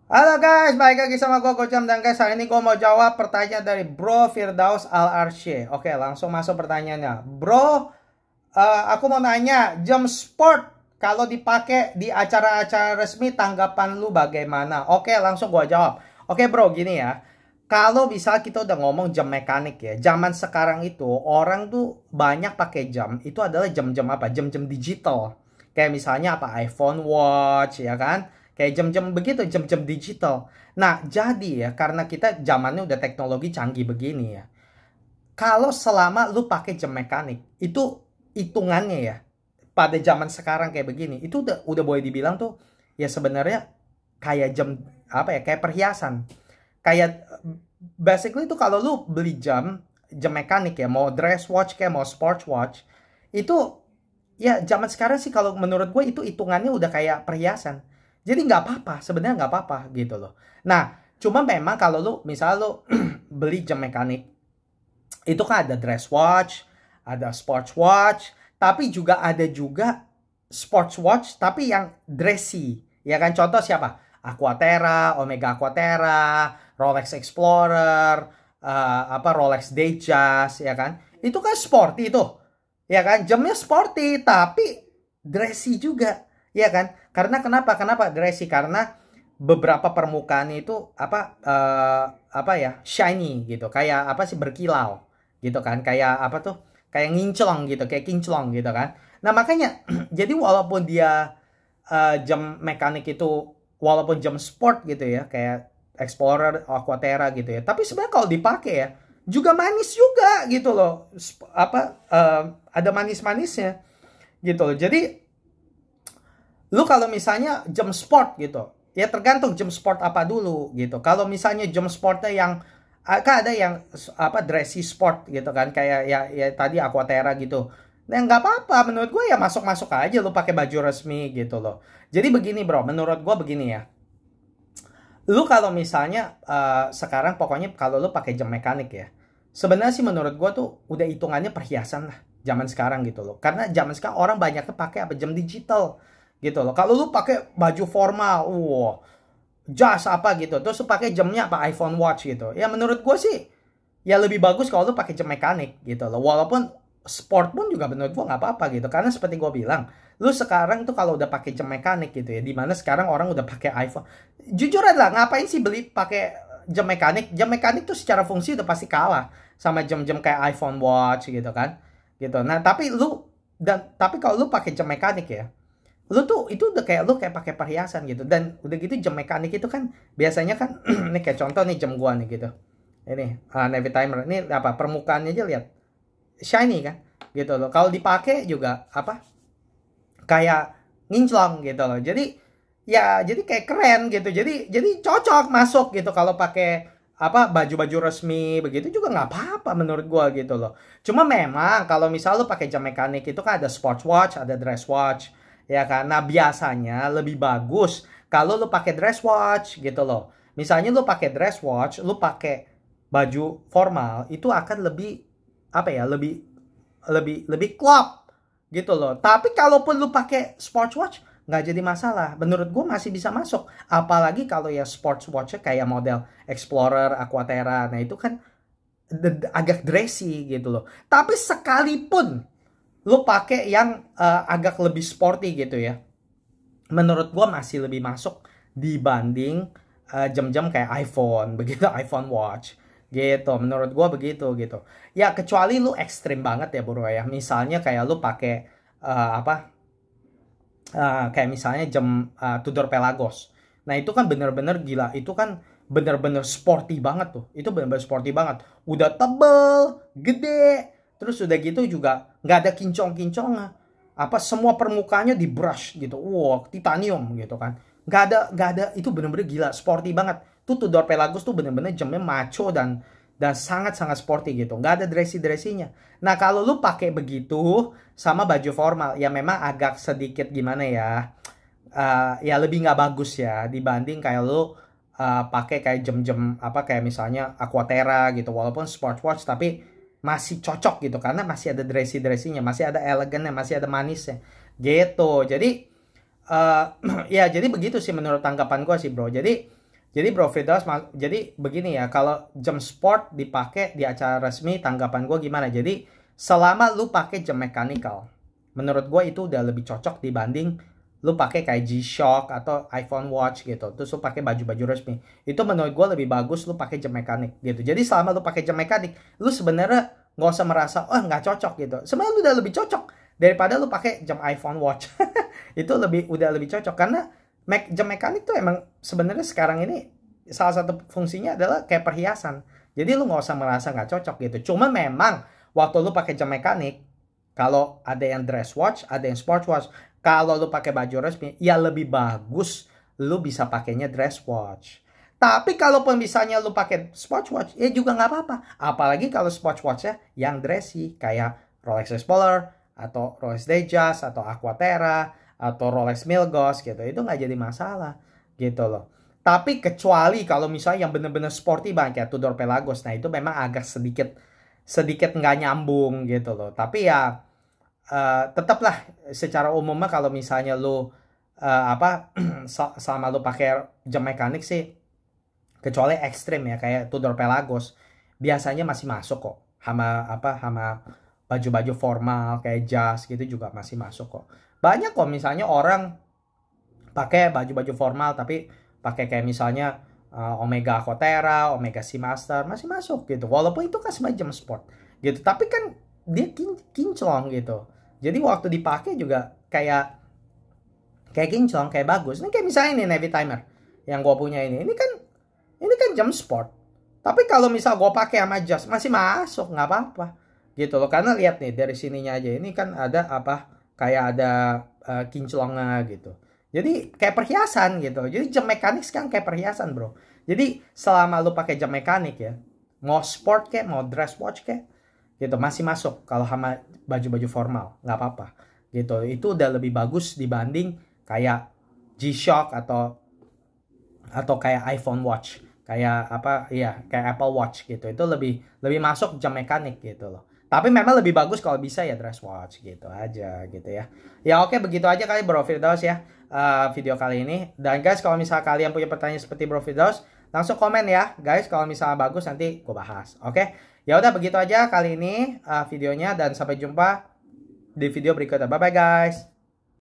Halo guys, balik lagi sama gue Gojam. Dan guys, hari ini gue mau jawab pertanyaan dari Bro Firdaus Al Arsy. Oke, langsung masuk pertanyaannya. Bro, aku mau nanya, jam sport kalau dipakai di acara-acara resmi, tanggapan lu bagaimana? Oke, langsung gue jawab. Oke bro, gini ya. Kalau bisa kita udah ngomong jam mekanik ya, zaman sekarang itu orang tuh banyak pakai jam. Itu adalah jam-jam apa? Jam-jam digital. Kayak misalnya apa? iPhone Watch ya kan? Kayak jam-jam begitu, jam-jam digital. Nah, jadi ya, karena kita zamannya udah teknologi canggih begini ya. Kalau selama lu pakai jam mekanik, itu hitungannya ya, pada zaman sekarang kayak begini, itu udah boleh dibilang tuh, ya sebenarnya kayak jam, apa ya, kayak perhiasan. Kayak, basically itu kalau lu beli jam mekanik ya, mau dress watch kayak mau sports watch, itu ya zaman sekarang sih kalau menurut gue itu hitungannya udah kayak perhiasan. Jadi nggak apa-apa, sebenarnya nggak apa-apa gitu loh. Nah, cuma memang kalau lu misal lu beli jam mekanik, itu kan ada dress watch, ada sports watch, tapi ada juga sports watch tapi yang dressy. Ya kan, contoh siapa? Aquaterra, Omega Aquaterra, Rolex Explorer, apa Rolex Datejust ya kan? Itu kan sporty itu. Ya kan? Jamnya sporty tapi dressy juga. Ya kan? Karena kenapa dressy? Karena beberapa permukaannya itu apa ya, shiny gitu, kayak apa sih, berkilau gitu kan, kayak apa tuh, kayak nginclong gitu, kayak kinclong gitu kan. Nah makanya jadi walaupun dia jam mekanik itu, walaupun jam sport gitu ya, kayak Explorer, Aquaterra gitu ya, tapi sebenarnya kalau dipakai ya juga manis juga gitu loh. Ada manis-manisnya gitu loh. Jadi lu kalau misalnya jam sport gitu, ya tergantung jam sport apa dulu gitu. Kalau misalnya jam sportnya yang kan ada yang apa, dressy sport gitu kan, kayak ya tadi Aquaterra gitu. Nah nggak apa-apa, menurut gue ya masuk-masuk aja lu pakai baju resmi gitu loh. Jadi begini bro, menurut gue begini ya. Lu kalau misalnya sekarang pokoknya kalau lu pakai jam mekanik ya, sebenarnya sih menurut gue tuh udah hitungannya perhiasan lah zaman sekarang gitu loh. Karena zaman sekarang orang banyaknya pakai apa, jam digital gitu loh. Kalau lu pakai baju formal, jas apa gitu, terus lu pakai jamnya apa, iPhone Watch gitu, ya menurut gue sih ya lebih bagus kalau lu pakai jam mekanik gitu loh. Walaupun sport pun juga menurut gue nggak apa-apa gitu, karena seperti gue bilang, lu sekarang tuh kalau udah pakai jam mekanik gitu ya, dimana sekarang orang udah pakai iPhone, jujur aja ngapain sih beli pakai jam mekanik? Jam mekanik tuh secara fungsi udah pasti kalah sama jam-jam kayak iPhone Watch gitu kan, gitu. Nah tapi kalau lu pakai jam mekanik ya, lu tuh itu udah kayak lu kayak pakai perhiasan gitu. Dan udah gitu jam mekanik itu kan biasanya kan ini kayak contoh nih jam gua nih gitu, ini Navy Timer ini, apa, permukaannya aja lihat shiny kan gitu loh. Kalau dipakai juga apa, kayak nginclong gitu loh. Jadi ya jadi kayak keren gitu, jadi cocok masuk gitu kalau pakai apa, baju-baju resmi begitu juga nggak apa-apa menurut gua gitu loh. Cuma memang kalau misal lu pakai jam mekanik itu kan ada sports watch, ada dress watch ya kan. Nah biasanya lebih bagus kalau lu pakai dress watch gitu loh. Misalnya lu pakai dress watch, lu pakai baju formal, itu akan lebih apa ya, lebih lebih lebih klop gitu loh. Tapi kalaupun lu pakai sports watch nggak jadi masalah. Menurut gue masih bisa masuk. Apalagi kalau ya sports watch kayak model Explorer, Aquaterra. Nah itu kan agak dressy gitu loh. Tapi sekalipun lu pakai yang agak lebih sporty gitu ya, menurut gue masih lebih masuk dibanding jam-jam kayak iPhone begitu, iPhone Watch gitu. Menurut gue begitu gitu. Ya kecuali lu ekstrim banget ya bro ya. Misalnya kayak lu pakai apa, kayak misalnya jam Tudor Pelagos. Nah itu kan bener-bener gila. Itu kan bener-bener sporty banget tuh. Itu bener-bener sporty banget. Udah tebel, gede. Terus udah gitu juga nggak ada kincong-kincongnya. Apa, semua permukaannya di brush gitu. Wow, titanium gitu kan. Nggak ada. Itu bener-bener gila. Sporty banget. Tuh Tudor Pelagos tuh bener-bener jamnya macho dan sangat-sangat sporty gitu. Nggak ada dressy-dressinya. Nah, kalau lu pakai begitu sama baju formal, ya memang agak sedikit gimana ya, ya lebih nggak bagus ya dibanding kayak lu pakai kayak jam-jam apa, kayak misalnya Aquaterra gitu. Walaupun sport watch tapi masih cocok gitu karena masih ada dressy-dressinya, masih ada elegannya, masih ada manisnya gitu. Jadi ya jadi begitu sih menurut tanggapan gue sih bro. Jadi Jadi Bro Firdaus, jadi begini ya, kalau jam sport dipakai di acara resmi, tanggapan gue gimana? Jadi selama lu pakai jam mechanical, menurut gue itu udah lebih cocok dibanding lu pakai kayak G-Shock atau iPhone Watch gitu. Terus lu pakai baju-baju resmi. Itu menurut gue lebih bagus lu pakai jam mekanik gitu. Jadi selama lu pakai jam mekanik, lu sebenarnya nggak usah merasa oh nggak cocok gitu. Sebenarnya lu udah lebih cocok daripada lu pakai jam iPhone Watch. Itu udah lebih cocok karena jam mekanik tuh emang sebenarnya sekarang ini salah satu fungsinya adalah kayak perhiasan. Jadi lu nggak usah merasa nggak cocok gitu. Cuma memang waktu lu pakai jam mekanik, kalau ada yang dress watch, ada yang sport watch. Kalau lu pakai baju resmi, ya lebih bagus lu bisa pakainya dress watch. Tapi kalaupun misalnya lu pakai sport watch, ya juga nggak apa-apa. Apalagi kalau sport watchnya yang dressy, kayak Rolex Explorer, atau Rolex Datejust, atau Aquaterra, atau Rolex Milgauss gitu, itu nggak jadi masalah gitu loh. Tapi kecuali kalau misalnya yang bener-bener sporty banget kayak Tudor Pelagos, nah itu memang agak sedikit nggak nyambung gitu loh. Tapi ya tetaplah secara umumnya kalau misalnya lu selama lu pakai jam mekanik sih, kecuali ekstrim ya kayak Tudor Pelagos, biasanya masih masuk kok. Sama baju-baju formal kayak jas gitu juga masih masuk kok. Banyak kok misalnya orang pakai baju-baju formal tapi pakai kayak misalnya Omega Aquaterra, Omega Seamaster masih masuk gitu. Walaupun itu kan semacam sport gitu, tapi kan dia kinclong gitu. Jadi waktu dipakai juga kayak kinclong, kayak bagus. Ini kayak misalnya ini Navy Timer yang gue punya ini. Ini kan jam sport. Tapi kalau misal gue pakai sama jas masih masuk, nggak apa-apa gitu loh. Karena lihat nih dari sininya aja, ini kan ada kayak ada kinclongnya gitu. Jadi kayak perhiasan gitu. Jadi jam mekanik sekarang kayak perhiasan bro. Jadi selama lu pakai jam mekanik ya, mau sport kayak mau dress watch kayak gitu masih masuk. Kalau sama baju-baju formal nggak apa-apa gitu. Itu udah lebih bagus dibanding kayak G-Shock atau kayak iPhone Watch, kayak kayak Apple Watch gitu. Itu lebih masuk jam mekanik gitu loh. Tapi memang lebih bagus kalau bisa ya dress watch gitu aja gitu ya. Ya oke, begitu aja kali Bro Firdaus ya video kali ini. Dan guys, kalau misalnya kalian punya pertanyaan seperti Bro Firdaus, langsung komen ya guys. Kalau misalnya bagus nanti gue bahas. Oke. Ya udah begitu aja kali ini videonya, dan sampai jumpa di video berikutnya. Bye bye guys.